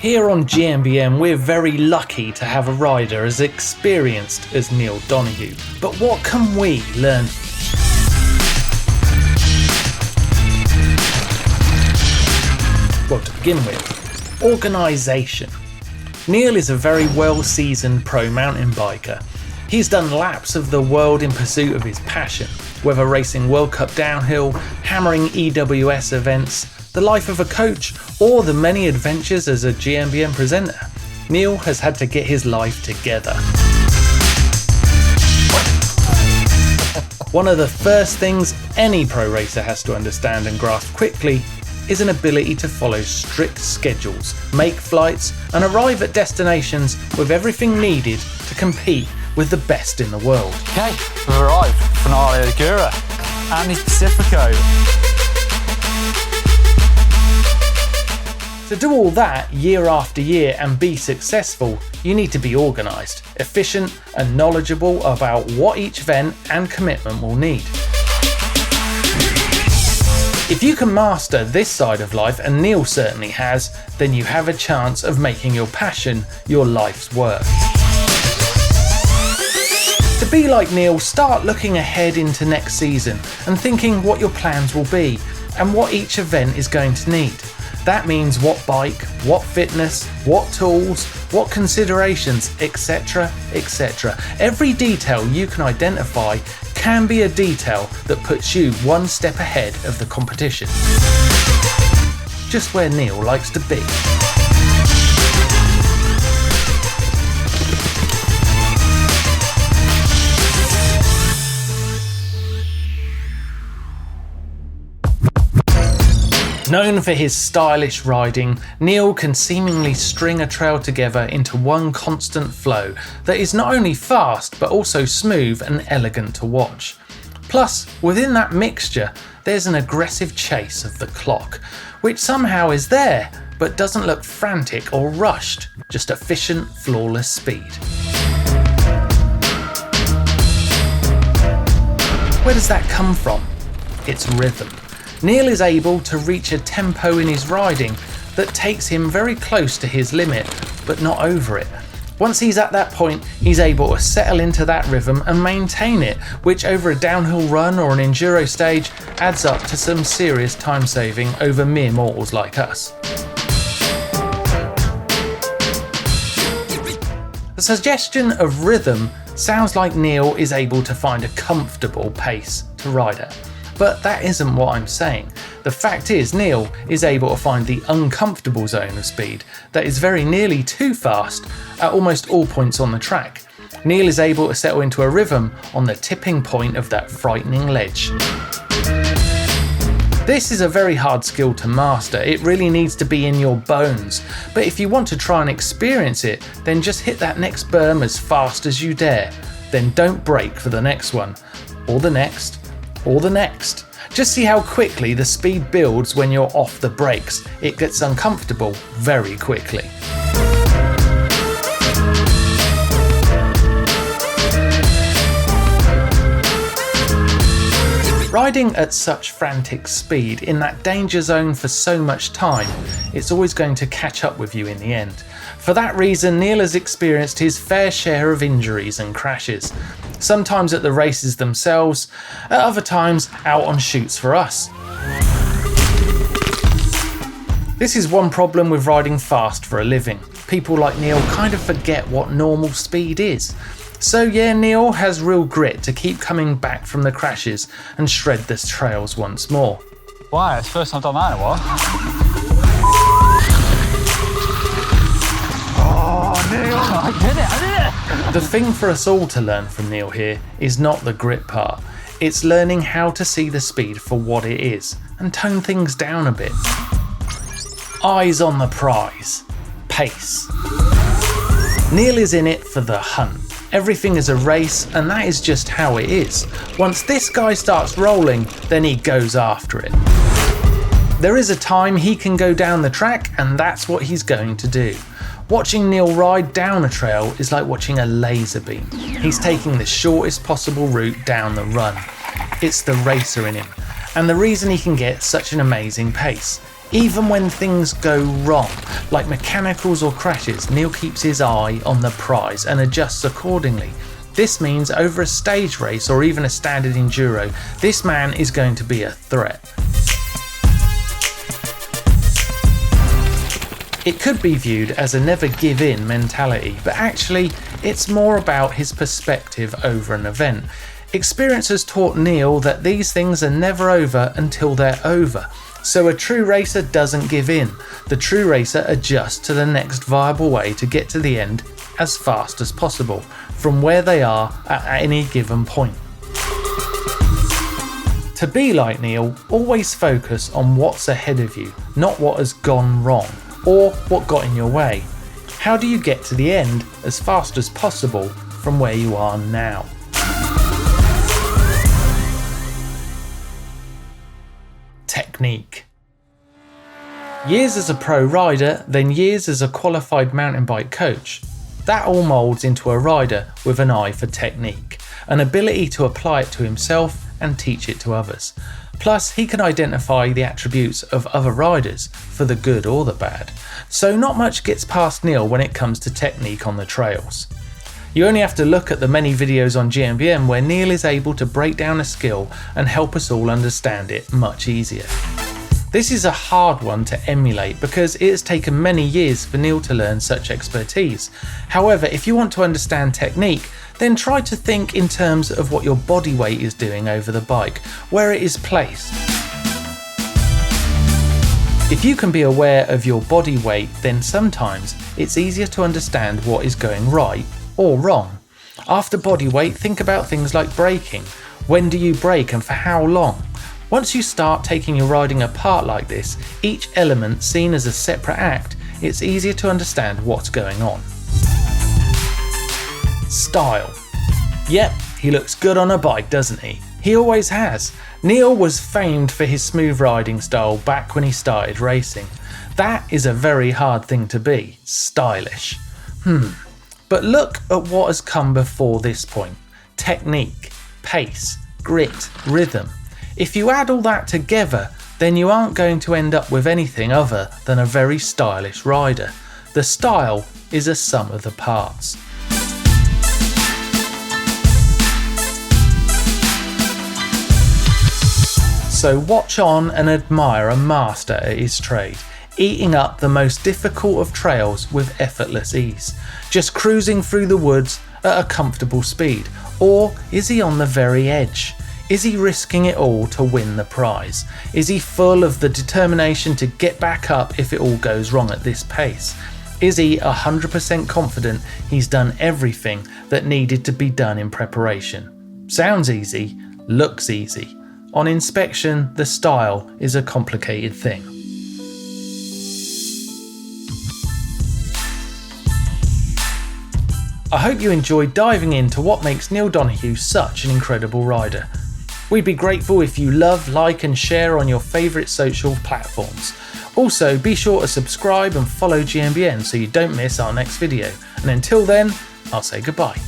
Here on GMBN, we're very lucky to have a rider as experienced as Neil Donoghue. But what can we learn? Well, to begin with, organisation. Neil is a very well-seasoned pro mountain biker. He's done laps of the world in pursuit of his passion, whether racing World Cup downhill, hammering EWS events, the life of a coach, or the many adventures as a GMBN presenter. Neil has had to get his life together. One of the first things any pro racer has to understand and grasp quickly is an ability to follow strict schedules, make flights, and arrive at destinations with everything needed to compete with the best in the world. Okay, we've arrived, finale of Enduro and the Pacifico. To do all that year after year and be successful, you need to be organised, efficient and knowledgeable about what each event and commitment will need. If you can master this side of life, and Neil certainly has, then you have a chance of making your passion your life's work. To be like Neil, start looking ahead into next season and thinking what your plans will be and what each event is going to need. That means what bike, what fitness, what tools, what considerations, etc, etc. Every detail you can identify can be a detail that puts you one step ahead of the competition. Just where Neil likes to be. Known for his stylish riding, Neil can seemingly string a trail together into one constant flow that is not only fast but also smooth and elegant to watch. Plus, within that mixture, there's an aggressive chase of the clock, which somehow is there but doesn't look frantic or rushed, just efficient, flawless speed. Where does that come from? It's rhythm. Neil is able to reach a tempo in his riding that takes him very close to his limit, but not over it. Once he's at that point, he's able to settle into that rhythm and maintain it, which over a downhill run or an enduro stage adds up to some serious time saving over mere mortals like us. The suggestion of rhythm sounds like Neil is able to find a comfortable pace to ride at. But that isn't what I'm saying. The fact is, Neil is able to find the uncomfortable zone of speed that is very nearly too fast at almost all points on the track. Neil is able to settle into a rhythm on the tipping point of that frightening ledge. This is a very hard skill to master. It really needs to be in your bones. But if you want to try and experience it, then just hit that next berm as fast as you dare. Then don't brake for the next one, or the next, or the next. Just see how quickly the speed builds when you're off the brakes. It gets uncomfortable very quickly. Riding at such frantic speed in that danger zone for so much time, it's always going to catch up with you in the end. For that reason, Neil has experienced his fair share of injuries and crashes. Sometimes at the races themselves, at other times out on shoots for us. This is one problem with riding fast for a living. People like Neil kind of forget what normal speed is. So yeah, Neil has real grit to keep coming back from the crashes and shred the trails once more. Wow, it's the first time I've done that in a while. Oh, Neil! I did it! The thing for us all to learn from Neil here is not the grit part. It's learning how to see the speed for what it is and tone things down a bit. Eyes on the prize. Pace. Neil is in it for the hunt. Everything is a race, and that is just how it is. Once this guy starts rolling, then he goes after it. There is a time he can go down the track, and that's what he's going to do. Watching Neil ride down a trail is like watching a laser beam. He's taking the shortest possible route down the run. It's the racer in him, and the reason he can get such an amazing pace. Even when things go wrong, like mechanicals or crashes, Neil keeps his eye on the prize and adjusts accordingly. This means over a stage race or even a standard enduro, this man is going to be a threat. It could be viewed as a never give in mentality, but actually it's more about his perspective over an event. Experience has taught Neil that these things are never over until they're over. So a true racer doesn't give in. The true racer adjusts to the next viable way to get to the end as fast as possible from where they are at any given point. To be like Neil, always focus on what's ahead of you, not what has gone wrong or what got in your way. How do you get to the end as fast as possible from where you are now? Technique. Years as a pro rider, then years as a qualified mountain bike coach. That all moulds into a rider with an eye for technique, an ability to apply it to himself and teach it to others. Plus, he can identify the attributes of other riders, for the good or the bad. So not much gets past Neil when it comes to technique on the trails. You only have to look at the many videos on GMBN where Neil is able to break down a skill and help us all understand it much easier. This is a hard one to emulate because it has taken many years for Neil to learn such expertise. However, if you want to understand technique, then try to think in terms of what your body weight is doing over the bike, where it is placed. If you can be aware of your body weight, then sometimes it's easier to understand what is going right or wrong. After body weight, think about things like braking. When do you brake and for how long? Once you start taking your riding apart like this, each element seen as a separate act, it's easier to understand what's going on. Style. Yep, he looks good on a bike, doesn't he? He always has. Neil was famed for his smooth riding style back when he started racing. That is a very hard thing to be, stylish. But look at what has come before this point. Technique, pace, grit, rhythm. If you add all that together, then you aren't going to end up with anything other than a very stylish rider. The style is a sum of the parts. So watch on and admire a master at his trade, eating up the most difficult of trails with effortless ease, just cruising through the woods at a comfortable speed. Or is he on the very edge? Is he risking it all to win the prize? Is he full of the determination to get back up if it all goes wrong at this pace? Is he 100% confident he's done everything that needed to be done in preparation? Sounds easy, looks easy. On inspection, the style is a complicated thing. I hope you enjoyed diving into what makes Neil Donoghue such an incredible rider. We'd be grateful if you love, like and share on your favourite social platforms. Also, be sure to subscribe and follow GMBN so you don't miss our next video. And until then, I'll say goodbye.